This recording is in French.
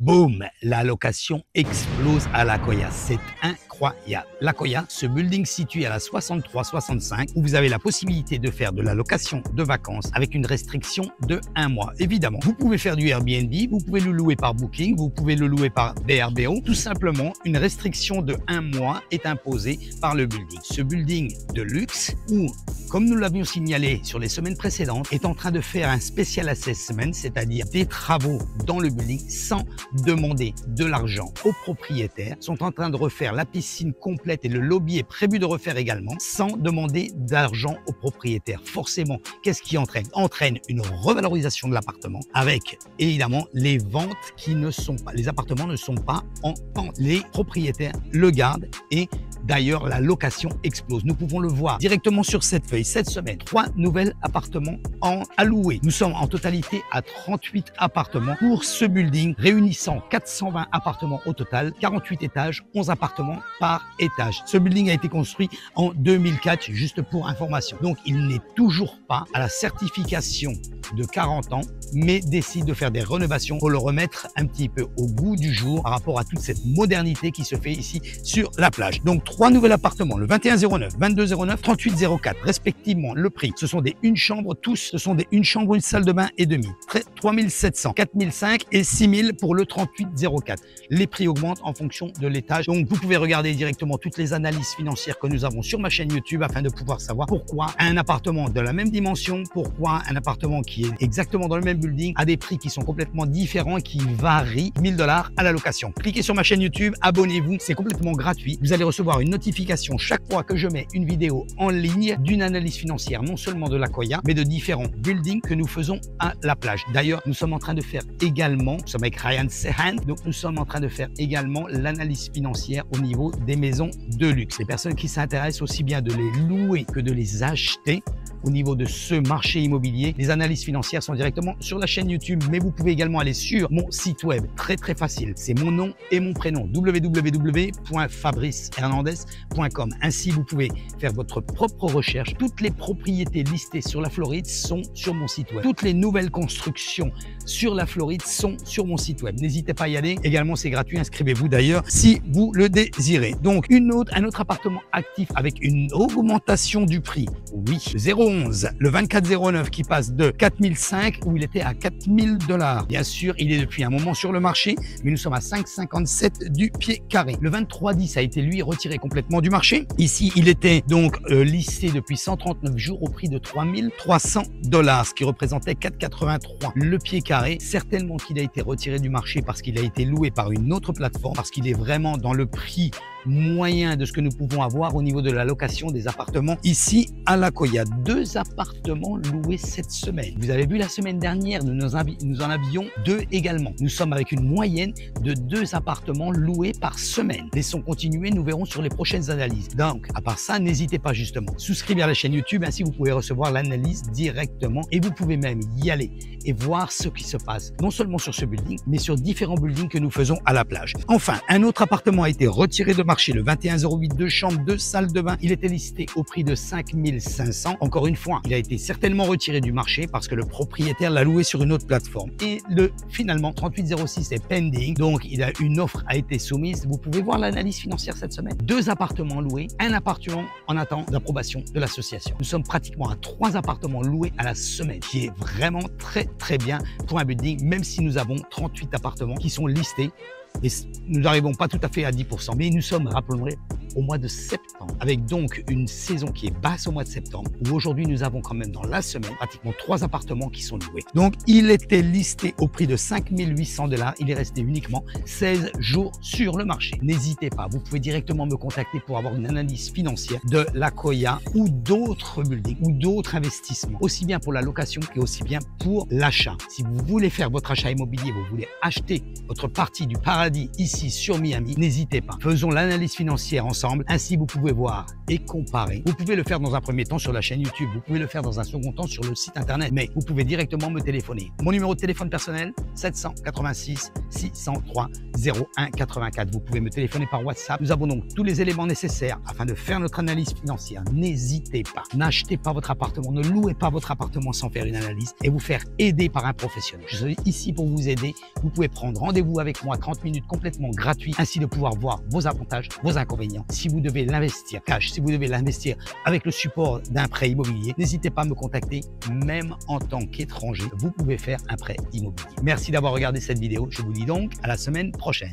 Boum, la location explose à La Jolla. C'est incroyable. La Jolla, ce building situé à la 63-65, où vous avez la possibilité de faire de la location de vacances avec une restriction de 1 mois. Évidemment, vous pouvez faire du Airbnb, vous pouvez le louer par Booking, vous pouvez le louer par VRBO. Tout simplement, une restriction de 1 mois est imposée par le building. Ce building de luxe, où, comme nous l'avions signalé sur les semaines précédentes, est en train de faire un special assessment, c'est-à-dire des travaux dans le building sans demander de l'argent aux propriétaires, sont en train de refaire la piscine complète et le lobby est prévu de refaire également sans demander d'argent aux propriétaires. Forcément, qu'est-ce qui entraîne? Entraîne une revalorisation de l'appartement avec évidemment les ventes qui ne sont pas, les appartements ne sont pas en vente. Les propriétaires le gardent et d'ailleurs la location explose. Nous pouvons le voir directement sur cette feuille. Cette semaine, 3 nouveaux appartements à louer. Nous sommes en totalité à 38 appartements pour ce building réunissant 420 appartements au total, 48 étages, 11 appartements par étage. Ce building a été construit en 2004, juste pour information. Donc, il n'est toujours pas à la certification de 40 ans, mais décide de faire des rénovations pour le remettre un petit peu au goût du jour par rapport à toute cette modernité qui se fait ici sur la plage. Donc, 3 nouveaux appartements, le 2109, 2209, 3804, respectivement. Le prix, ce sont des une chambre, tous, ce sont des une chambre, une salle de bain et demi. 3700, 4005 et 6000 pour le 3804. Les prix augmentent en fonction de l'étage. Donc, vous pouvez regarder directement toutes les analyses financières que nous avons sur ma chaîne YouTube afin de pouvoir savoir pourquoi un appartement de la même dimension, pourquoi un appartement qui est exactement dans le même building a des prix qui sont complètement différents et qui varient 1000 $ à la location. Cliquez sur ma chaîne YouTube, abonnez-vous, c'est complètement gratuit. Vous allez recevoir une notification chaque fois que je mets une vidéo en ligne d'une analyse financière, non seulement de La Jolla, mais de différents buildings que nous faisons à la plage. D'ailleurs, nous sommes en train de faire également, nous sommes avec Ryan Sehan, donc nous sommes en train de faire également l'analyse financière au niveau des maisons de luxe. Les personnes qui s'intéressent aussi bien de les louer que de les acheter au niveau de ce marché immobilier, les analyses financières sont directement sur la chaîne YouTube, mais vous pouvez également aller sur mon site web, très facile, c'est mon nom et mon prénom, www.fabricehernandez.com. Ainsi, vous pouvez faire votre propre recherche. Toutes les propriétés listées sur la Floride sont sur mon site web. Toutes les nouvelles constructions sur la Floride sont sur mon site web. N'hésitez pas à y aller. Également, c'est gratuit. Inscrivez-vous d'ailleurs si vous le désirez. Donc, un autre appartement actif avec une augmentation du prix. Oui, 011, le 2409 qui passe de 4005 où il était à 4000 $. Bien sûr, il est depuis un moment sur le marché, mais nous sommes à 5,57 du pied carré. Le 2310 a été lui retiré complètement du marché. Ici, il était donc listé depuis 139 jours au prix de 3300 $, ce qui représentait 4,83 le pied carré. Certainement qu'il a été retiré du marché parce qu'il a été loué par une autre plateforme, parce qu'il est vraiment dans le prix moyen de ce que nous pouvons avoir au niveau de la location des appartements ici à La Jolla. 2 appartements loués cette semaine. Vous avez vu la semaine dernière, nous en avions 2 également. Nous sommes avec une moyenne de 2 appartements loués par semaine. Laissons continuer, nous verrons sur les prochaines analyses. Donc, à part ça, n'hésitez pas justement. Souscrivez à la chaîne YouTube, ainsi vous pouvez recevoir l'analyse directement et vous pouvez même y aller et voir ce qui se passe, non seulement sur ce building, mais sur différents buildings que nous faisons à la plage. Enfin, un autre appartement a été retiré de marché, le 2108, 2 chambres, 2 salles de bain. Il était listé au prix de 5500. Encore une fois, il a été certainement retiré du marché parce que le propriétaire l'a loué sur une autre plateforme. Et finalement, 3806 est pending. Donc, une offre a été soumise. Vous pouvez voir l'analyse financière cette semaine. 2 appartements loués, 1 appartement en attente d'approbation de l'association. Nous sommes pratiquement à 3 appartements loués à la semaine, qui est vraiment très bien pour un building, même si nous avons 38 appartements qui sont listés. Et nous n'arrivons pas tout à fait à 10%, mais nous sommes, rappelons-le, au mois de septembre, avec donc une saison qui est basse au mois de septembre, où aujourd'hui nous avons quand même dans la semaine pratiquement 3 appartements qui sont loués. Donc il était listé au prix de 5800 $, il est resté uniquement 16 jours sur le marché. N'hésitez pas, vous pouvez directement me contacter pour avoir une analyse financière de La Jolla ou d'autres buildings ou d'autres investissements, aussi bien pour la location que aussi bien pour l'achat. Si vous voulez faire votre achat immobilier, vous voulez acheter votre partie du paradis ici sur Miami, n'hésitez pas. Faisons l'analyse financière ensemble. Ainsi, vous pouvez voir et comparer. Vous pouvez le faire dans un premier temps sur la chaîne YouTube. Vous pouvez le faire dans un second temps sur le site internet. Mais vous pouvez directement me téléphoner. Mon numéro de téléphone personnel, 786 603 01 84. Vous pouvez me téléphoner par WhatsApp. Nous avons donc tous les éléments nécessaires afin de faire notre analyse financière. N'hésitez pas. N'achetez pas votre appartement, ne louez pas votre appartement sans faire une analyse et vous faire aider par un professionnel. Je suis ici pour vous aider. Vous pouvez prendre rendez-vous avec moi 30 minutes complètement gratuit, ainsi de pouvoir voir vos avantages, vos inconvénients. Si vous devez l'investir cash, si vous devez l'investir avec le support d'un prêt immobilier, n'hésitez pas à me contacter. Même en tant qu'étranger, vous pouvez faire un prêt immobilier. Merci d'avoir regardé cette vidéo. Je vous dis donc à la semaine prochaine.